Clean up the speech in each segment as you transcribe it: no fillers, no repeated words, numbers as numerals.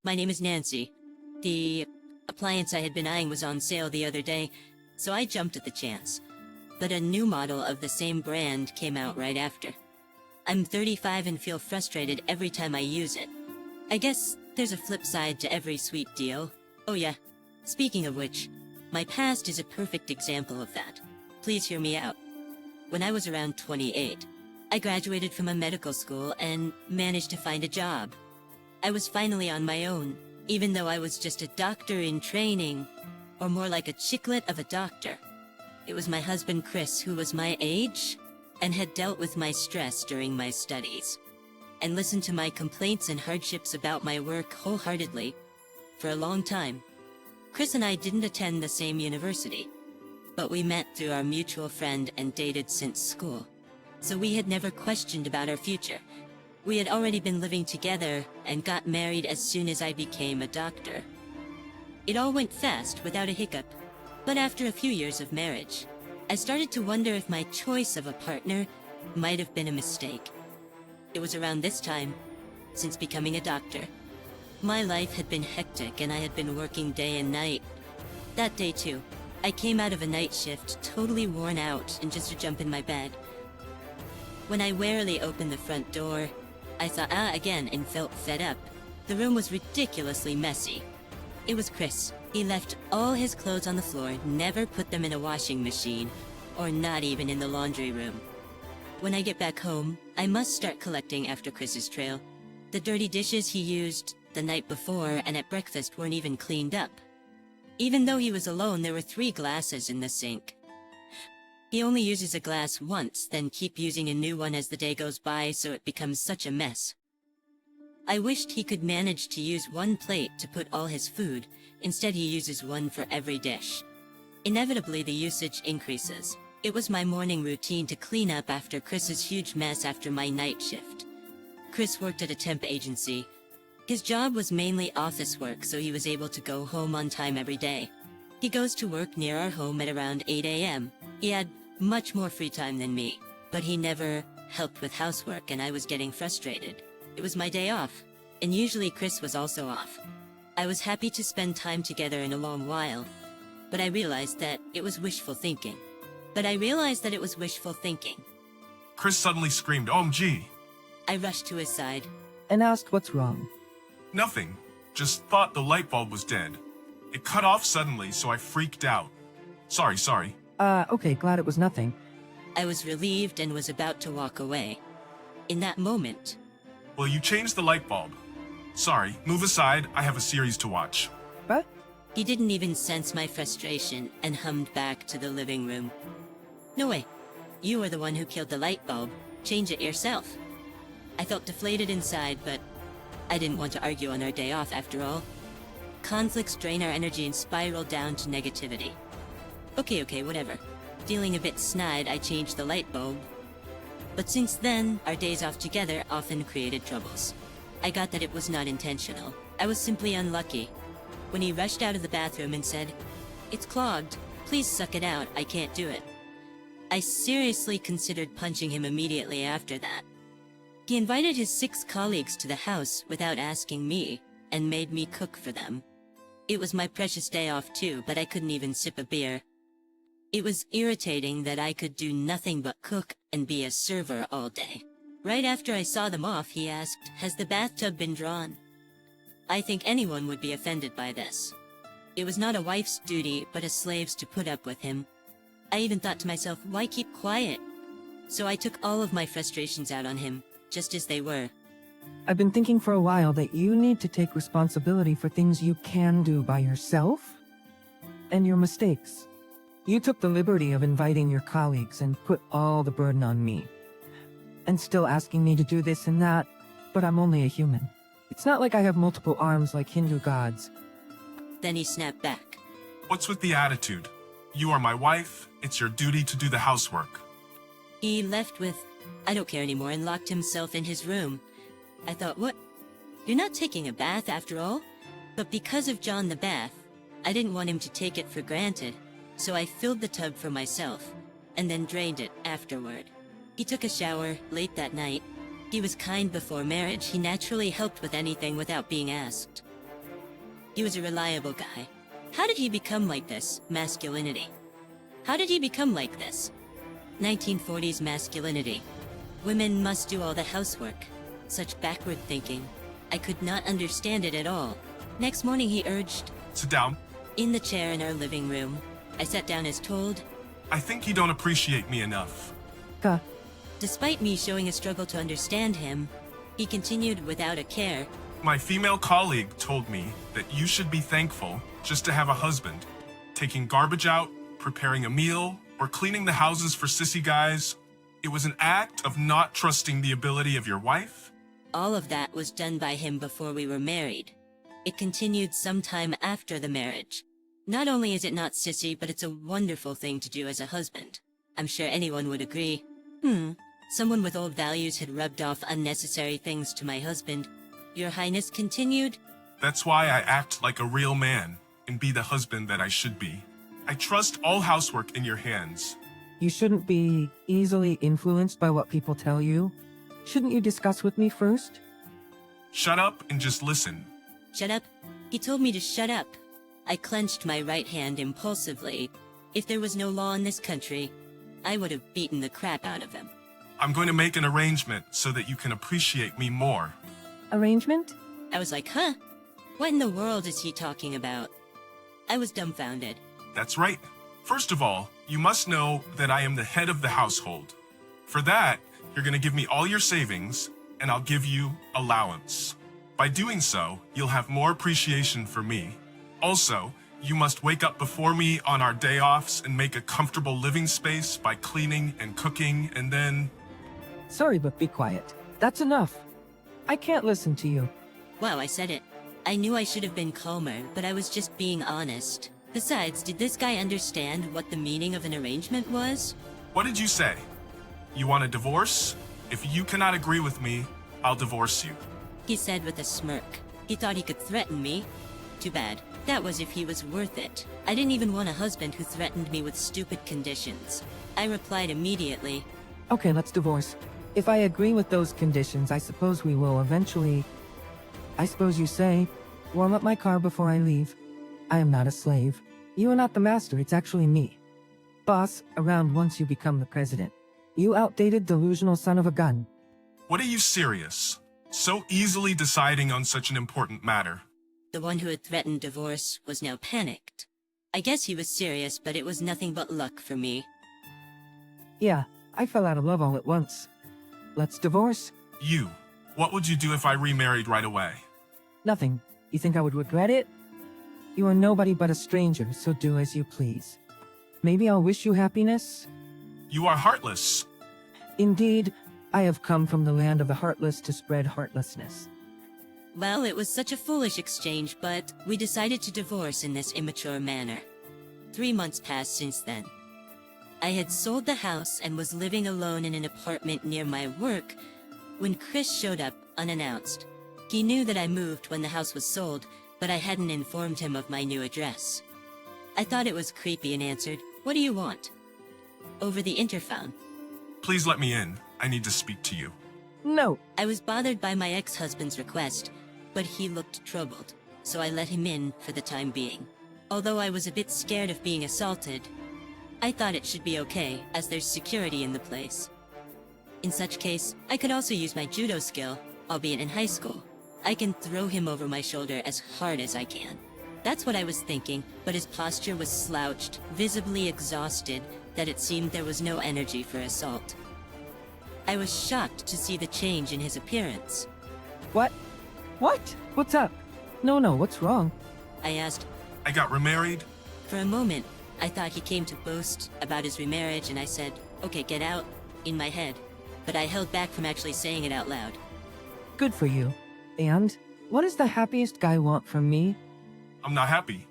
My name is Nancy. The appliance I had been eyeing was on sale the other day, so I jumped at the chance. But a new model of the same brand came out right after. I'm 35 and feel frustrated every time I use it. I guess there's a flip side to every sweet deal. Oh yeah, speaking of which, my past is a perfect example of that. Please hear me out. When I was around 28, I graduated from a medical school and managed to find a job. I was finally on my own, even though I was just a doctor in training, or more like a chicklet of a doctor. It was my husband Chris who was my age, and had dealt with my stress during my studies, and listened to my complaints and hardships about my work wholeheartedly for a long time. Chris and I didn't attend the same university, but we met through our mutual friend and dated since school. So we had never questioned about our future. We had already been living together and got married as soon as I became a doctor. It all went fast without a hiccup, but after a few years of marriage, I started to wonder if my choice of a partner might have been a mistake. It was around this time, since becoming a doctor. My life had been hectic and I had been working day and night. That day too, I came out of a night shift totally worn out and just to jump in my bed. When I warily opened the front door, I saw again and felt fed up. The room was ridiculously messy. It was Chris. He left all his clothes on the floor, never put them in a washing machine, or not even in the laundry room. When I get back home, I must start collecting after Chris's trail. The dirty dishes he used the night before and at breakfast weren't even cleaned up. Even though he was alone, there were 3 glasses in the sink. He only uses a glass once, then keep using a new one as the day goes by, so it becomes such a mess. I wished he could manage to use one plate to put all his food. Instead, he uses one for every dish. Inevitably, the usage increases. It was my morning routine to clean up after Chris's huge mess after my night shift. Chris worked at a temp agency. His job was mainly office work, so he was able to go home on time every day. He goes to work near our home at around 8 a.m. He had much more free time than me, but he never helped with housework and I was getting frustrated. It was my day off, and usually Chris was also off. I was happy to spend time together in a long while, but I realized that it was wishful thinking. Chris suddenly screamed, OMG! I rushed to his side. And asked what's wrong. Nothing. Just thought the light bulb was dead. It cut off suddenly, so I freaked out. Sorry. Okay, glad it was nothing. I was relieved and was about to walk away. In that moment, Well, you changed the light bulb. Sorry, move aside, I have a series to watch. What? he didn't even sense my frustration and hummed back to the living room. No way. You were the one who killed the light bulb. Change it yourself. I felt deflated inside, but I didn't want to argue on our day off after all. Conflicts drain our energy and spiral down to negativity. Okay, whatever. Feeling a bit snide, I changed the light bulb. But since then, our days off together often created troubles. I got that it was not intentional. I was simply unlucky. When he rushed out of the bathroom and said, "It's clogged. Please suck it out. I can't do it." I seriously considered punching him immediately after that. He invited his 6 colleagues to the house without asking me, and made me cook for them. It was my precious day off too, but I couldn't even sip a beer. It was irritating that I could do nothing but cook and be a server all day. Right after I saw them off, he asked, "Has the bathtub been drawn?" I think anyone would be offended by this. It was not a wife's duty, but a slave's to put up with him. I even thought to myself, why keep quiet? So I took all of my frustrations out on him, just as they were. I've been thinking for a while that you need to take responsibility for things you can do by yourself and your mistakes. You took the liberty of inviting your colleagues and put all the burden on me. And still asking me to do this and that, but I'm only a human. It's not like I have multiple arms like Hindu gods. Then he snapped back. What's with the attitude? You are my wife, it's your duty to do the housework. He left with, "I don't care anymore," and locked himself in his room. I thought, what? You're not taking a bath after all? But because of John the Bath, I didn't want him to take it for granted, so I filled the tub for myself, and then drained it afterward. He took a shower late that night. He was kind before marriage. He naturally helped with anything without being asked. He was a reliable guy. How did he become like this? Masculinity. How did he become like this? 1940s masculinity. Women must do all the housework. Such backward thinking. I could not understand it at all. Next morning he urged, Sit down. in the chair in our living room. I sat down as told. I think you don't appreciate me enough. Ka. Despite me showing a struggle to understand him, he continued without a care. My female colleague told me that you should be thankful just to have a husband. Taking garbage out, preparing a meal, or cleaning the houses for sissy guys. It was an act of not trusting the ability of your wife. All of that was done by him before we were married. It continued sometime after the marriage. Not only is it not sissy, but it's a wonderful thing to do as a husband. I'm sure anyone would agree. Someone with old values had rubbed off unnecessary things to my husband. Your Highness continued. That's why I act like a real man and be the husband that I should be. I trust all housework in your hands. You shouldn't be easily influenced by what people tell you. Shouldn't you discuss with me first? Shut up and just listen. Shut up? He told me to shut up. I clenched my right hand impulsively. If there was no law in this country, I would have beaten the crap out of him. I'm going to make an arrangement so that you can appreciate me more. Arrangement? I was like, huh? What in the world is he talking about? I was dumbfounded. That's right. First of all, you must know that I am the head of the household. For that, you're going to give me all your savings, and I'll give you allowance. By doing so, you'll have more appreciation for me. Also, you must wake up before me on our day offs and make a comfortable living space by cleaning and cooking, and then... Sorry, but be quiet. That's enough. I can't listen to you. Wow, I said it. I knew I should have been calmer, but I was just being honest. Besides, did this guy understand what the meaning of an arrangement was? What did you say? You want a divorce? If you cannot agree with me, I'll divorce you. He said with a smirk. He thought he could threaten me. Too bad. That was if he was worth it. I didn't even want a husband who threatened me with stupid conditions. I replied immediately. Okay, let's divorce. If I agree with those conditions, I suppose we will eventually... I suppose you say, warm up my car before I leave. I am not a slave. You are not the master, it's actually me. Boss, around once you become the president. You outdated, delusional son of a gun. What are you serious? So easily deciding on such an important matter. The one who had threatened divorce was now panicked. I guess he was serious, but it was nothing but luck for me. Yeah, I fell out of love all at once. Let's divorce? You. What would you do if I remarried right away? Nothing. You think I would regret it? You are nobody but a stranger, so do as you please. Maybe I'll wish you happiness? You are heartless. Indeed, I have come from the land of the heartless to spread heartlessness. Well, it was such a foolish exchange, but we decided to divorce in this immature manner. 3 months passed since then. I had sold the house and was living alone in an apartment near my work when Chris showed up unannounced. He knew that I moved when the house was sold, but I hadn't informed him of my new address. I thought it was creepy and answered, "What do you want?" Over the interphone. Please let me in. I need to speak to you. No. I was bothered by my ex-husband's request, but he looked troubled, so I let him in for the time being. Although I was a bit scared of being assaulted, I thought it should be okay, as there's security in the place. In such case, I could also use my judo skill, albeit in high school. I can throw him over my shoulder as hard as I can. That's what I was thinking, but his posture was slouched, visibly exhausted, that it seemed there was no energy for assault. I was shocked to see the change in his appearance. What? What? What's up? No, what's wrong? I asked. I got remarried. For a moment, I thought he came to boast about his remarriage, and I said, "Okay, get out," in my head. But I held back from actually saying it out loud. Good for you. And? What does the happiest guy want from me? I'm not happy.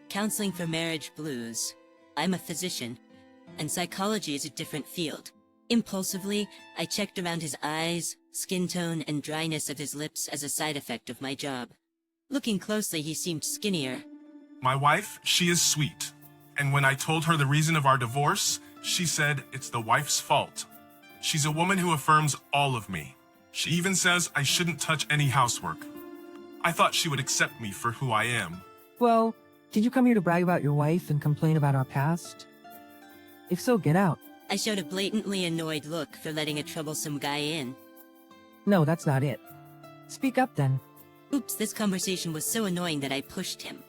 Counseling for marriage blues. I'm a physician, and psychology is a different field. Impulsively, I checked around his eyes, skin tone, and dryness of his lips as a side effect of my job. Looking closely, he seemed skinnier. My wife, she is sweet. And when I told her the reason of our divorce, she said it's the wife's fault. She's a woman who affirms all of me. She even says I shouldn't touch any housework. I thought she would accept me for who I am. Well, did you come here to brag about your wife and complain about our past? If so, get out. I showed a blatantly annoyed look for letting a troublesome guy in. No, that's not it. Speak up then. Oops, this conversation was so annoying that I pushed him.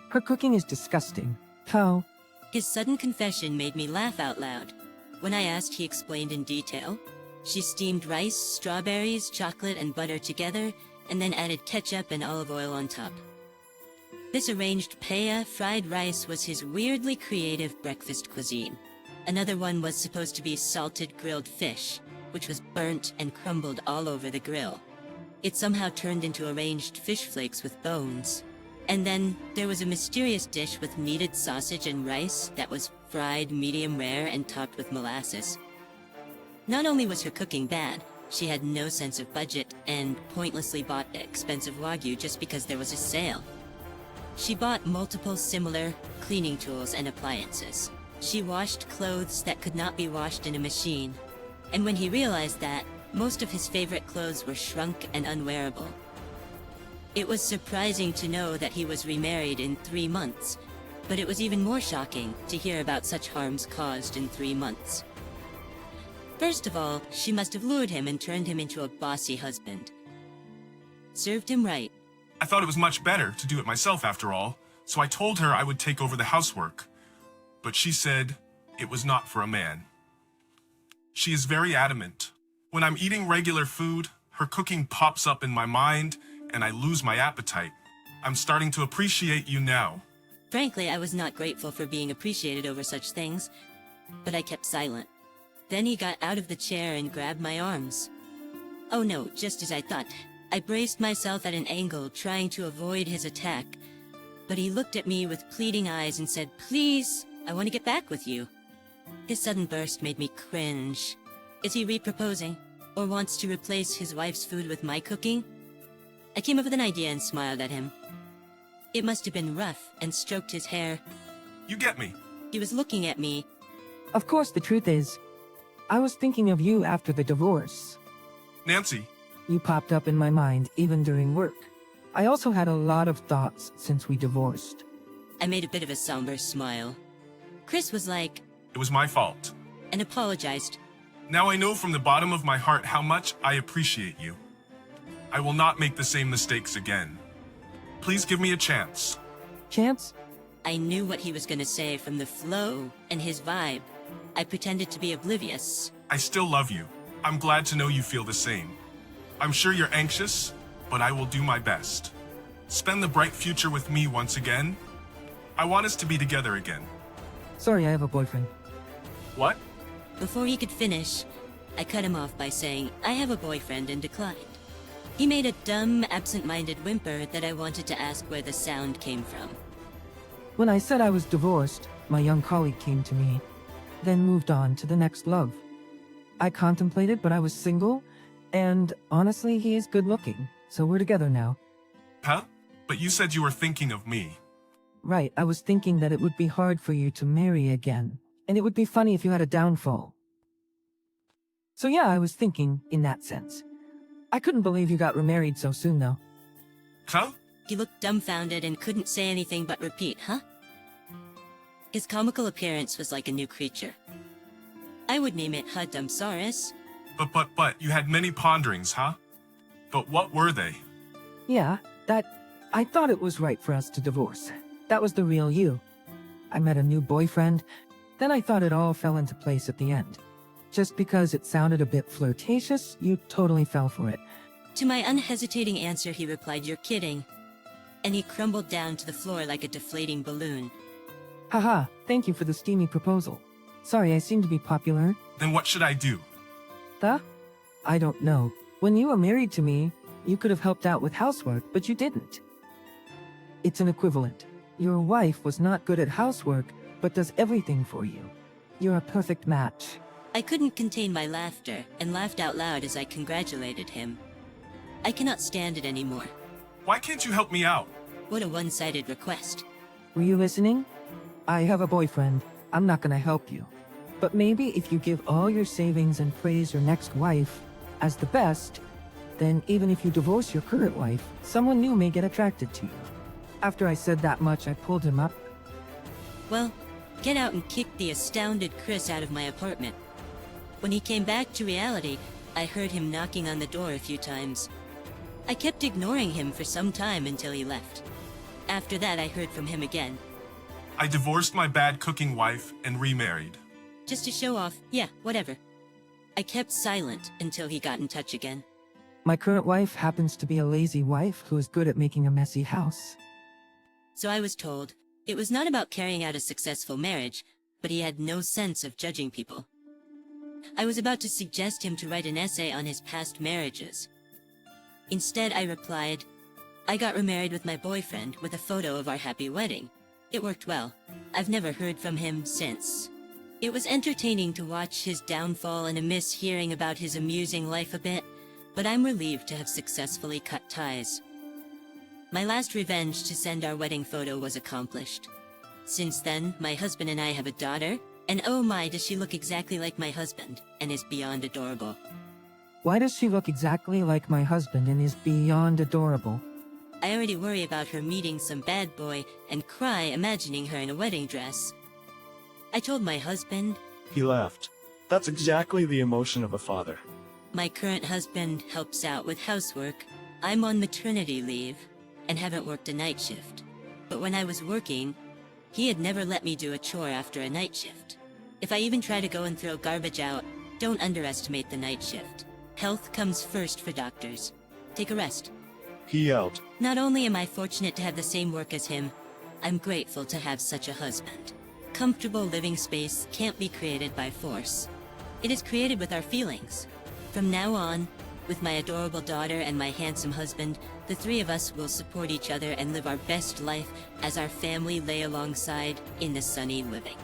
Her cooking is disgusting. How? His sudden confession made me laugh out loud. When I asked, he explained in detail. She steamed rice, strawberries, chocolate, and butter together, and then added ketchup and olive oil on top. This arranged paella, fried rice, was his weirdly creative breakfast cuisine. Another one was supposed to be salted grilled fish, which was burnt and crumbled all over the grill. It somehow turned into arranged fish flakes with bones. And then there was a mysterious dish with kneaded sausage and rice that was fried medium rare and topped with molasses. Not only was her cooking bad, she had no sense of budget and pointlessly bought expensive Wagyu just because there was a sale. She bought multiple similar cleaning tools and appliances. She washed clothes that could not be washed in a machine. And when he realized that, most of his favorite clothes were shrunk and unwearable. It was surprising to know that he was remarried in 3 months, but it was even more shocking to hear about such harms caused in 3 months. First of all, she must have lured him and turned him into a bossy husband. Served him right. I thought it was much better to do it myself after all, so I told her I would take over the housework. But she said it was not for a man. She is very adamant. When I'm eating regular food, her cooking pops up in my mind, and I lose my appetite. I'm starting to appreciate you now. Frankly, I was not grateful for being appreciated over such things, but I kept silent. Then he got out of the chair and grabbed my arms. Oh no, just as I thought. I braced myself at an angle, trying to avoid his attack. But he looked at me with pleading eyes and said, "Please, I want to get back with you." His sudden burst made me cringe. Is he re-proposing? Or wants to replace his wife's food with my cooking? I came up with an idea and smiled at him. It must have been rough, and stroked his hair. You get me. He was looking at me. Of course, the truth is, I was thinking of you after the divorce. Nancy, You popped up in my mind even during work. I also had a lot of thoughts since we divorced. I made a bit of a somber smile. Chris was like, it was my fault. and apologized. Now I know from the bottom of my heart how much I appreciate you. I will not make the same mistakes again. Please give me a chance. Chance? I knew what he was going to say from the flow and his vibe. I pretended to be oblivious. I still love you. I'm glad to know you feel the same. I'm sure you're anxious, but I will do my best. Spend the bright future with me once again. I want us to be together again. Sorry, I have a boyfriend. What? Before he could finish, I cut him off by saying, I have a boyfriend, and declined. He made a dumb, absent-minded whimper that I wanted to ask where the sound came from. When I said I was divorced, my young colleague came to me, then moved on to the next love. I contemplated, but I was single, and honestly, he is good looking, so we're together now. Huh? But you said you were thinking of me. Right, I was thinking that it would be hard for you to marry again, and it would be funny if you had a downfall. So yeah, I was thinking in that sense. I couldn't believe you got remarried so soon, though. Huh? He looked dumbfounded and couldn't say anything but repeat, huh? His comical appearance was like a new creature. I would name it Dumpsaurus. But, you had many ponderings, huh? But what were they? Yeah, I thought it was right for us to divorce. That was the real you. I met a new boyfriend, then I thought it all fell into place at the end. Just because it sounded a bit flirtatious, you totally fell for it. To my unhesitating answer, he replied, "You're kidding." And he crumbled down to the floor like a deflating balloon. Haha, thank you for the steamy proposal. Sorry, I seem to be popular. Then what should I do? I don't know. When you were married to me, you could have helped out with housework, but you didn't. It's an equivalent. Your wife was not good at housework, but does everything for you. You're a perfect match. I couldn't contain my laughter, and laughed out loud as I congratulated him. I cannot stand it anymore. Why can't you help me out? What a one-sided request. Were you listening? I have a boyfriend. I'm not gonna help you. But maybe if you give all your savings and praise your next wife as the best, then even if you divorce your current wife, someone new may get attracted to you. After I said that much, I pulled him up. Well, get out and kick the astounded Chris out of my apartment. When he came back to reality, I heard him knocking on the door a few times. I kept ignoring him for some time until he left. After that, I heard from him again. I divorced my bad cooking wife and remarried. Just to show off, yeah, whatever. I kept silent until he got in touch again. My current wife happens to be a lazy wife who is good at making a messy house. So I was told, it was not about carrying out a successful marriage, but he had no sense of judging people. I was about to suggest him to write an essay on his past marriages. Instead, I replied, I got remarried with my boyfriend with a photo of our happy wedding. It worked well. I've never heard from him since. It was entertaining to watch his downfall and I miss hearing about his amusing life a bit, but I'm relieved to have successfully cut ties. My last revenge to send our wedding photo was accomplished. Since then, my husband and I have a daughter, and oh my, does she look exactly like my husband, and is beyond adorable. Why does she look exactly like my husband and is beyond adorable? I already worry about her meeting some bad boy and cry imagining her in a wedding dress. I told my husband. He left. That's exactly the emotion of a father. My current husband helps out with housework. I'm on maternity leave and haven't worked a night shift. But when I was working, he had never let me do a chore after a night shift. If I even try to go and throw garbage out, don't underestimate the night shift. Health comes first for doctors. Take a rest. He out. Not only am I fortunate to have the same work as him, I'm grateful to have such a husband. Comfortable living space can't be created by force. It is created with our feelings. From now on, with my adorable daughter and my handsome husband, the three of us will support each other and live our best life as our family lay alongside in the sunny living.